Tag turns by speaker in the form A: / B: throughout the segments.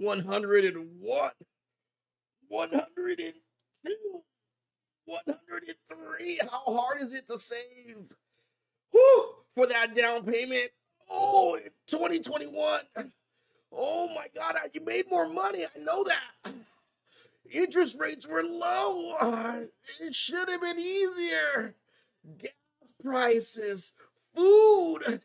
A: 101, 102, 103. How hard is it to save? Whew, for that down payment. Oh, in 2021. Oh my God, you made more money. I know that. Interest rates were low. It should have been easier. Gas prices, food,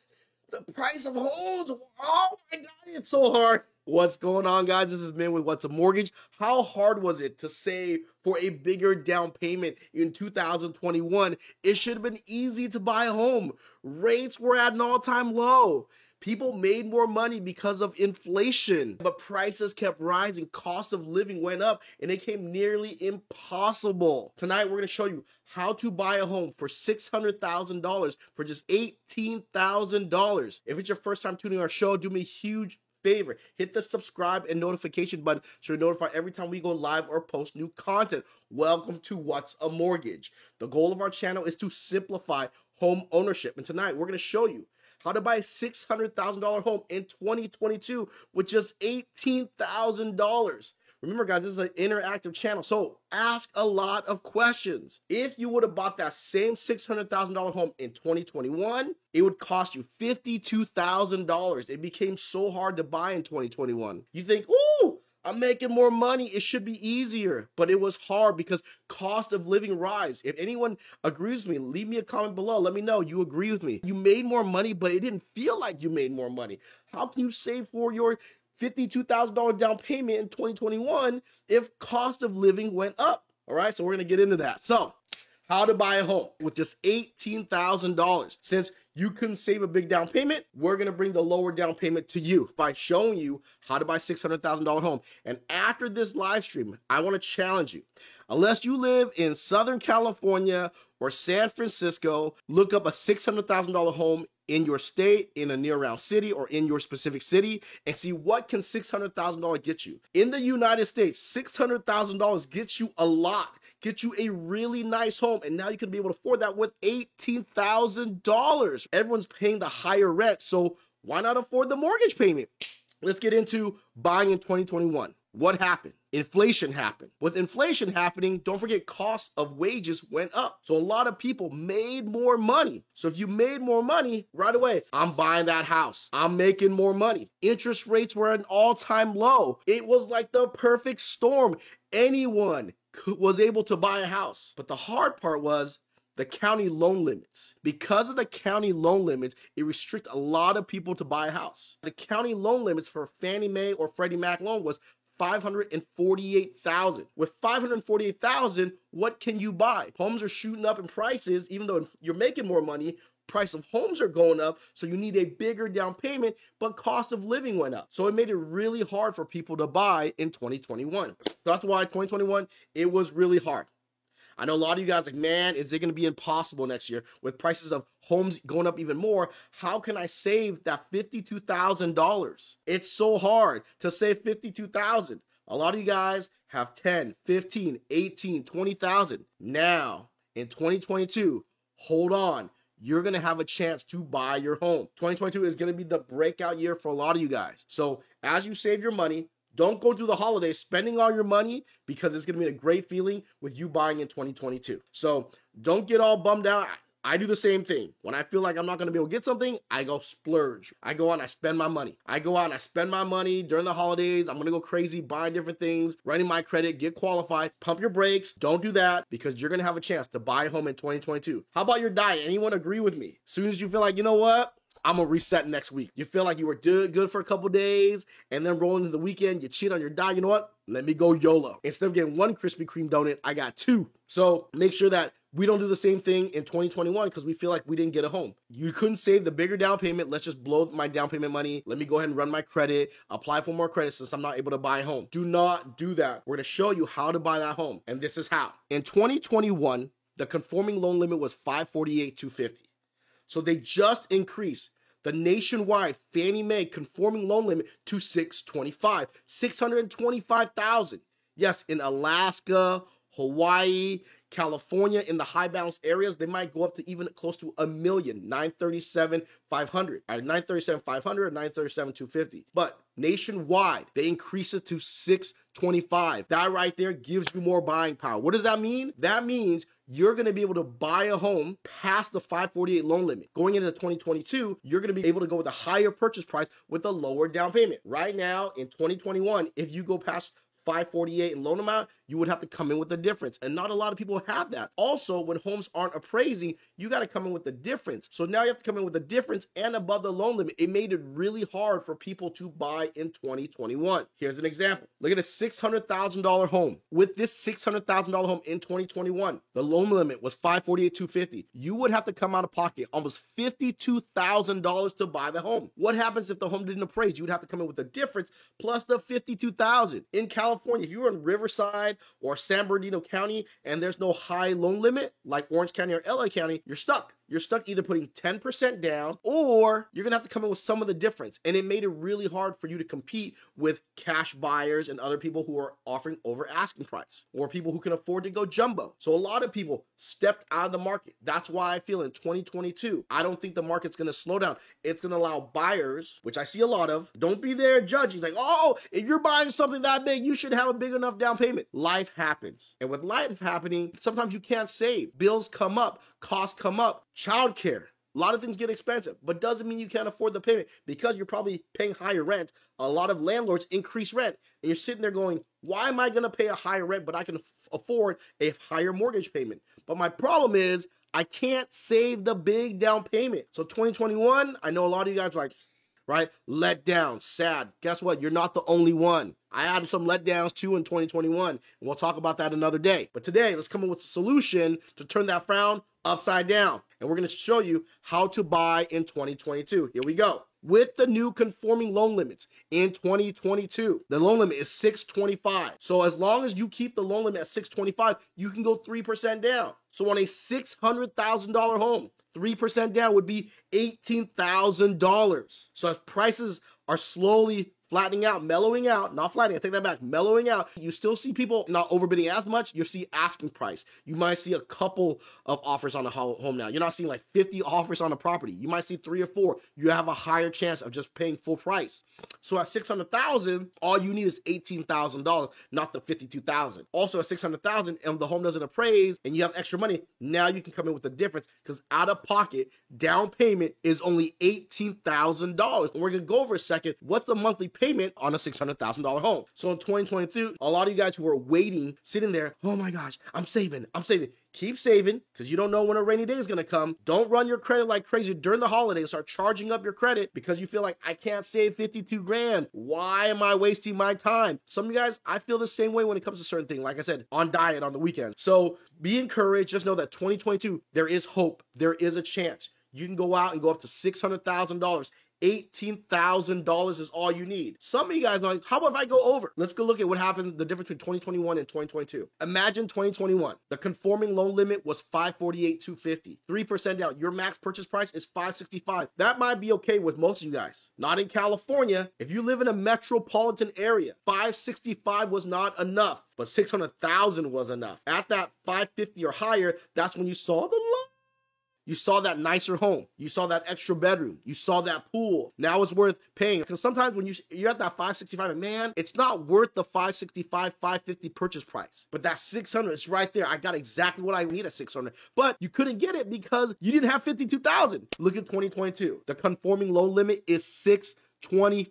A: the price of homes. Oh my God, it's so hard. What's going on, guys? This is Min with What's a Mortgage. How hard was it to save for a bigger down payment in 2021? It should have been easy to buy a home. Rates were at an all-time low. People made more money because of inflation, but prices kept rising. Cost of living went up and it became nearly impossible. Tonight, we're going to show you how to buy a home for $600,000 for just $18,000. If it's your first time tuning our show, do me a huge favor. Hit the subscribe and notification button so you're notified every time we go live or post new content. Welcome to What's a Mortgage. The goal of our channel is to simplify home ownership. And tonight, we're going to show you how to buy a $600,000 home in 2022 with just $18,000. Remember, guys, this is an interactive channel, so ask a lot of questions. If you would have bought that same $600,000 home in 2021, it would cost you $52,000. It became so hard to buy in 2021. You think, ooh, I'm making more money. It should be easier. But it was hard because cost of living rise. If anyone agrees with me, leave me a comment below. Let me know you agree with me. You made more money, but it didn't feel like you made more money. How can you save for your $52,000 down payment in 2021 if cost of living went up? All right, so we're going to get into that. So, how to buy a home with just $18,000. Since you couldn't save a big down payment, we're going to bring the lower down payment to you by showing you how to buy a $600,000 home. And after this live stream, I want to challenge you. Unless you live in Southern California or San Francisco, look up a $600,000 home in your state, in a near-around city, or in your specific city, and see what can $600,000 get you. In the United States, $600,000 gets you a lot. Get you a really nice home, and now you can be able to afford that with $18,000. Everyone's paying the higher rent, so why not afford the mortgage payment? Let's get into buying in 2021. What happened? Inflation happened. With inflation happening, don't forget cost of wages went up. So a lot of people made more money. So if you made more money right away, I'm buying that house. I'm making more money. Interest rates were at an all-time low. It was like the perfect storm. Anyone was able to buy a house. But the hard part was the county loan limits. Because of the county loan limits, it restricts a lot of people to buy a house. The county loan limits for Fannie Mae or Freddie Mac loan was $548,000. With $548,000, what can you buy? Homes are shooting up in prices. Even though you're making more money, price of homes are going up, so you need a bigger down payment, but cost of living went up. So it made it really hard for people to buy in 2021. So that's why 2021, it was really hard. I know a lot of you guys like, man, is it going to be impossible next year with prices of homes going up even more? How can I save that $52,000? It's so hard to save $52,000. A lot of you guys have 10, 15, 18, 20,000. Now, in 2022, hold on. You're going to have a chance to buy your home. 2022 is going to be the breakout year for a lot of you guys. So as you save your money, don't go through the holidays spending all your money, because it's going to be a great feeling with you buying in 2022. So don't get all bummed out. I do the same thing. When I feel like I'm not going to be able to get something, I go splurge. I go out and I spend my money. I go out and I spend my money during the holidays. I'm going to go crazy buying different things, running my credit, get qualified. Pump your brakes. Don't do that, because you're going to have a chance to buy a home in 2022. How about your diet? Anyone agree with me? As soon as you feel like, you know what? I'm going to reset next week. You feel like you were good for a couple days, and then rolling into the weekend, you cheat on your diet. You know what? Let me go YOLO. Instead of getting one Krispy Kreme donut, I got two. So make sure that we don't do the same thing in 2021 because we feel like we didn't get a home. You couldn't save the bigger down payment. Let's just blow my down payment money. Let me go ahead and run my credit, apply for more credit since I'm not able to buy a home. Do not do that. We're going to show you how to buy that home, and this is how. In 2021, the conforming loan limit was $548,250. So they just increased the nationwide Fannie Mae conforming loan limit to $625,000. Yes, in Alaska, Hawaii, California, in the high balance areas, they might go up to even close to $1 million, $937,500, or $937,500, or $937,250. But nationwide. They increase it to 625. That right there gives you more buying power. What does that mean? That means you're going to be able to buy a home past the 548 loan limit. Going into 2022, you're going to be able to go with a higher purchase price with a lower down payment. Right now in 2021, if you go past 548 in loan amount, you would have to come in with the difference. And not a lot of people have that. Also, when homes aren't appraising, you got to come in with the difference. So now you have to come in with the difference and above the loan limit. It made it really hard for people to buy in 2021. Here's an example. Look at a $600,000 home. With this $600,000 home in 2021, the loan limit was $548,250. You would have to come out of pocket almost $52,000 to buy the home. What happens if the home didn't appraise? You would have to come in with the difference plus the $52,000. In California, if you were in Riverside or San Bernardino County and there's no high loan limit like Orange County or LA County, you're stuck. You're stuck either putting 10% down or you're going to have to come in with some of the difference. And it made it really hard for you to compete with cash buyers and other people who are offering over asking price or people who can afford to go jumbo. So a lot of people stepped out of the market. That's why I feel in 2022, I don't think the market's going to slow down. It's going to allow buyers, which I see a lot of, don't be there judging. He's like, oh, if you're buying something that big, you should have a big enough down payment. Life happens. And with life happening, sometimes you can't save. Bills come up, costs come up, childcare. A lot of things get expensive, but doesn't mean you can't afford the payment because you're probably paying higher rent. A lot of landlords increase rent and you're sitting there going, why am I going to pay a higher rent, but I can afford a higher mortgage payment? But my problem is I can't save the big down payment. So 2021, I know a lot of you guys are like, right? Let down, sad. Guess what? You're not the only one. I had some letdowns too in 2021, and we'll talk about that another day. But today, let's come up with a solution to turn that frown upside down. And we're going to show you how to buy in 2022. Here we go. With the new conforming loan limits in 2022, the loan limit is 625. So as long as you keep the loan limit at 625, you can go 3% down. So on a $600,000 home, 3% down would be $18,000. So as prices are slowly flattening out, mellowing out, not flattening, I take that back, mellowing out, you still see people not overbidding as much. You see asking price. You might see a couple of offers on a home now. You're not seeing like 50 offers on a property. You might see 3 or 4. You have a higher chance of just paying full price. So at $600,000, all you need is $18,000, not the $52,000. Also at $600,000, and the home doesn't appraise and you have extra money, now you can come in with the difference because out of pocket down payment is only $18,000. And we're gonna go over a second. What's the monthly payment on a $600,000 home? So in 2022, a lot of you guys who are waiting, sitting there, oh my gosh, I'm saving. Keep saving because you don't know when a rainy day is going to come. Don't run your credit like crazy during the holidays and start charging up your credit because you feel like I can't save 52 grand. Why am I wasting my time? Some of you guys, I feel the same way when it comes to certain things. Like I said, on diet on the weekend. So be encouraged. Just know that 2022, there is hope. There is a chance. You can go out and go up to $600,000. $18,000 is all you need. Some of you guys are like, how about if I go over? Let's go look at what happens, the difference between 2021 and 2022. Imagine 2021. The conforming loan limit was $548,250. 3% down. Your max purchase price is $565. That might be okay with most of you guys. Not in California. If you live in a metropolitan area, $565 was not enough, but $600,000 was enough. At that $550 or higher, that's when you saw the loan. You saw that nicer home. You saw that extra bedroom. You saw that pool. Now it's worth paying. Because sometimes when you're at that $565, and man, it's not worth the $565, $550 purchase price. But that $600, it's right there. I got exactly what I need at $600. But you couldn't get it because you didn't have $52,000. Look at 2022. The conforming loan limit is $625.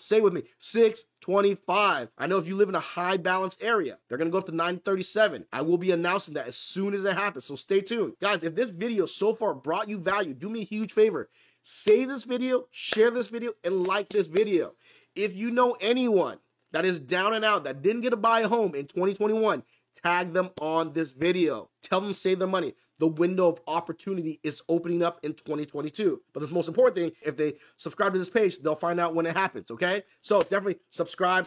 A: Say with me, $625. I know if you live in a high balance area, they're going to go up to $937. I will be announcing that as soon as it happens, so stay tuned. Guys, if this video so far brought you value, do me a huge favor. Save this video, share this video, and like this video. If you know anyone that is down and out, that didn't get to buy a home in 2021, tag them on this video. Tell them to save their money. The window of opportunity is opening up in 2022. But the most important thing, if they subscribe to this page, they'll find out when it happens, okay? So definitely subscribe.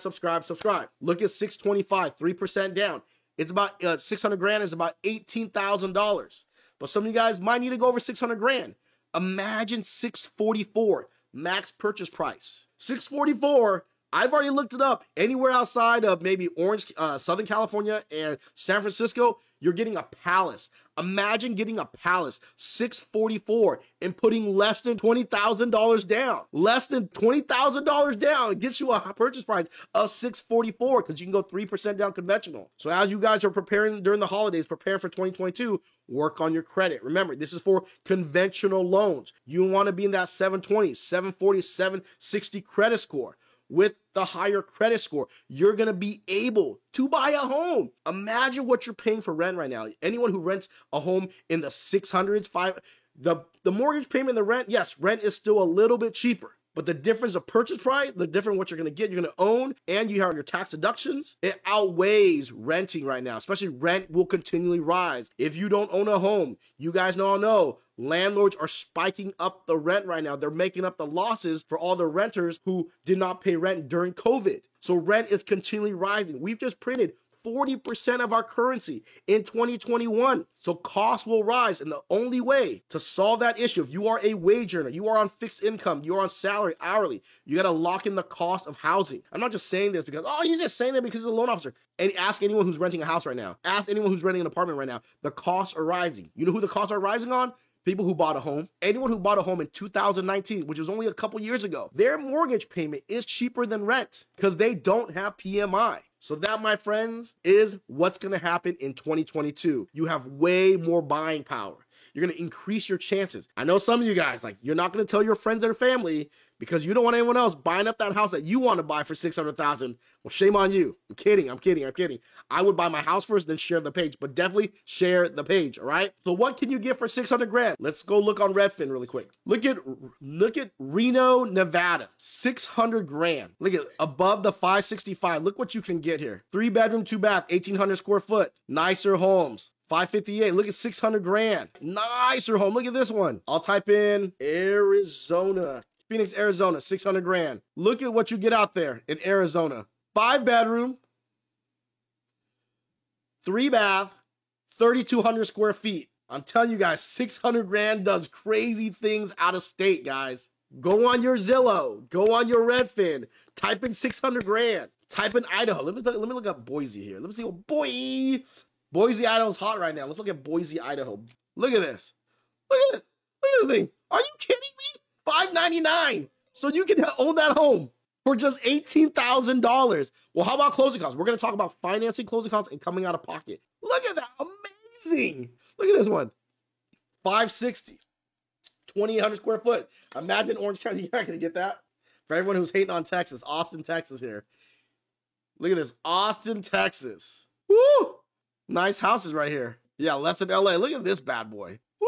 A: Look at 625, 3% down. It's about 600 grand is about $18,000. But some of you guys might need to go over 600 grand. Imagine 644 max purchase price. 644 I've already looked it up. Anywhere outside of maybe Southern California and San Francisco, you're getting a palace. Imagine getting a palace, $644, and putting less than $20,000 down. Less than $20,000 down. It gets you a purchase price of $644 because you can go 3% down conventional. So as you guys are preparing during the holidays, prepare for 2022, work on your credit. Remember, this is for conventional loans. You want to be in that 720, 740, 760 credit score. With the higher credit score, you're going to be able to buy a home. Imagine what you're paying for rent right now. Anyone who rents a home in the 600s, the mortgage payment, the rent, yes, rent is still a little bit cheaper. But the difference of purchase price, the difference what you're going to get, you're going to own, and you have your tax deductions, it outweighs renting right now. Especially rent will continually rise. If you don't own a home, you guys all know, landlords are spiking up the rent right now. They're making up the losses for all the renters who did not pay rent during COVID. So rent is continually rising. We've just printed 40% of our currency in 2021. So costs will rise. And the only way to solve that issue, if you are a wage earner, you are on fixed income, you are on salary, hourly, you got to lock in the cost of housing. I'm not just saying this because, oh, you're just saying that because he's a loan officer. And ask anyone who's renting a house right now. Ask anyone who's renting an apartment right now. The costs are rising. You know who the costs are rising on? People who bought a home. Anyone who bought a home in 2019, which was only a couple years ago, their mortgage payment is cheaper than rent because they don't have PMI. So that, my friends, is what's going to happen in 2022. You have way more buying power. You're going to increase your chances. I know some of you guys, like, you're not going to tell your friends or family because you don't want anyone else buying up that house that you want to buy for $600,000. Well, shame on you. I'm kidding. I would buy my house first, then share the page, but definitely share the page, all right? So what can you get for 600 grand? Let's go look on Redfin really quick. Look at Reno, Nevada, 600 grand. Look at above the 565. Look what you can get here. 3-bedroom, 2-bath, 1,800 square foot. Nicer homes. 558. Look at 600 grand. Nicer home. Look at this one. I'll type in Arizona. Phoenix, Arizona, 600 grand. Look at what you get out there in Arizona. 5-bedroom, 3-bath, 3,200 square feet. I'm telling you guys, 600 grand does crazy things out of state, guys. Go on your Zillow. Go on your Redfin. Type in 600 grand. Type in Idaho. Let me look up Boise here. Let me see what Boise, Idaho's hot right now. Let's look at Boise, Idaho. Look at this. Look at this thing. Are you kidding me? $599. So you can own that home for just $18,000. Well, how about closing costs? We're going to talk about financing closing costs and coming out of pocket. Look at that. Amazing. Look at this one. 560. 2,800 square foot. Imagine Orange County. You're not going to get that. For everyone who's hating on Texas, Austin, Texas here. Look at this. Austin, Texas. Woo! Nice houses right here. Yeah, less than LA. Look at this bad boy. Woo!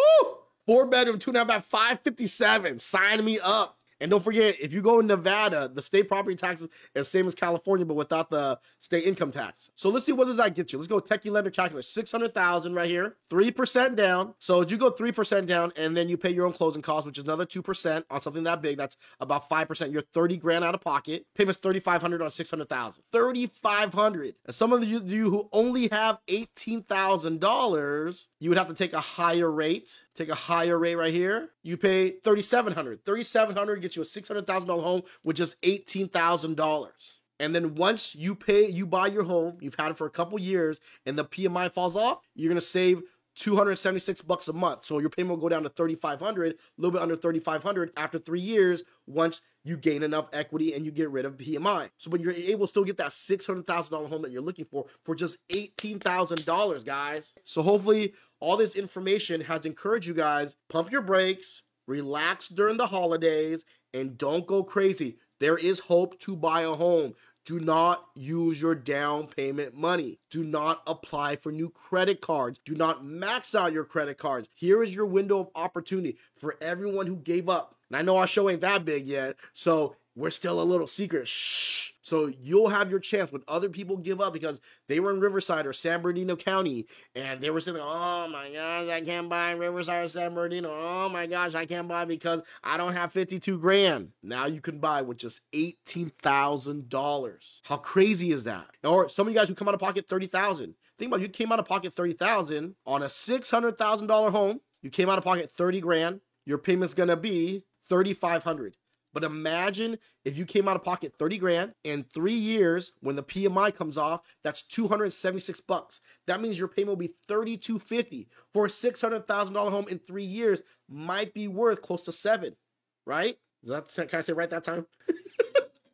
A: 4-bedroom, 2.5 bath, 557. Sign me up. And don't forget, if you go in Nevada, the state property taxes is same as California, but without the state income tax. So let's see, what does that get you? Let's go Techie Lender Calculator. 600,000 right here. 3% down. So if you go 3% down and then you pay your own closing costs, which is another 2% on something that big, that's about 5%. You're 30 grand out of pocket. Payments 3,500 on 600,000. 3,500. And some of you who only have $18,000, you would have to take a higher rate. Take a higher rate right here. You pay $3,700. $3,700 gets you a $600,000 home with just $18,000. And then once you buy your home, you've had it for a couple years, and the PMI falls off, you're gonna save $276 a month. So your payment will go down to $3,500, a little bit under $3,500 after 3 years once you gain enough equity and you get rid of PMI. So, but you're able to still get that $600,000 home that you're looking for just $18,000, guys. So hopefully all this information has encouraged you guys, pump your brakes, relax during the holidays, and don't go crazy. There is hope to buy a home. Do not use your down payment money. Do not apply for new credit cards. Do not max out your credit cards. Here is your window of opportunity for everyone who gave up. And I know our show ain't that big yet, so we're still a little secret. Shh. So you'll have your chance when other people give up because they were in Riverside or San Bernardino County and they were saying, oh my gosh, I can't buy in Riverside or San Bernardino. Oh my gosh, I can't buy because I don't have 52 grand. Now you can buy with just $18,000. How crazy is that? Or some of you guys who come out of pocket $30,000. Think about it, you came out of pocket $30,000 on a $600,000 home. You came out of pocket 30 grand. Your payment's gonna be $3,500. But imagine if you came out of pocket 30 grand in 3 years, when the PMI comes off, that's $276. That means your payment will be $3,250 for a $600,000 home in 3 years. Might be worth close to $7, right? Can I say right that time?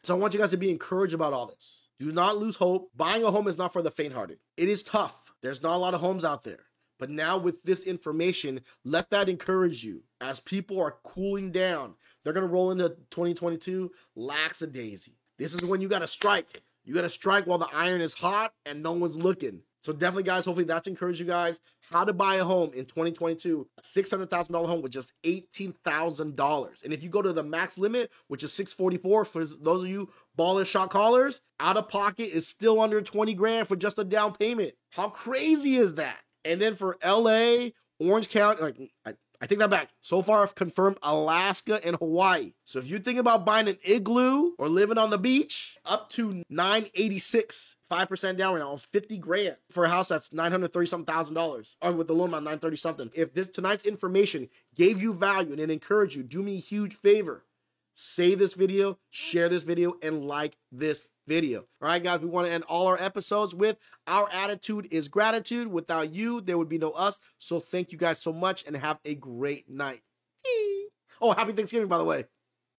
A: So I want you guys to be encouraged about all this. Do not lose hope. Buying a home is not for the faint-hearted. It is tough. There's not a lot of homes out there. But now with this information, let that encourage you. As people are cooling down, they're going to roll into 2022 lackadaisy. This is when you got to strike. You got to strike while the iron is hot and no one's looking. So definitely, guys, hopefully that's encouraged you guys. How to buy a home in 2022, a $600,000 home with just $18,000. And if you go to the max limit, which is $644 for those of you baller shot callers, out of pocket is still under 20 grand for just a down payment. How crazy is that? And then for LA, Orange County, I take that back. So far, I've confirmed Alaska and Hawaii. So if you're thinking about buying an igloo or living on the beach, up to $986, 5% down right now, 50 grand for a house that's $930-something, or with the loan amount 930-something. If tonight's information gave you value and it encouraged you, do me a huge favor. Save this video, share this video, and like this video. All right, guys, we want to end all our episodes with our attitude is gratitude. Without you, there would be no us. So thank you guys so much and have a great night. Oh, happy Thanksgiving, by the way.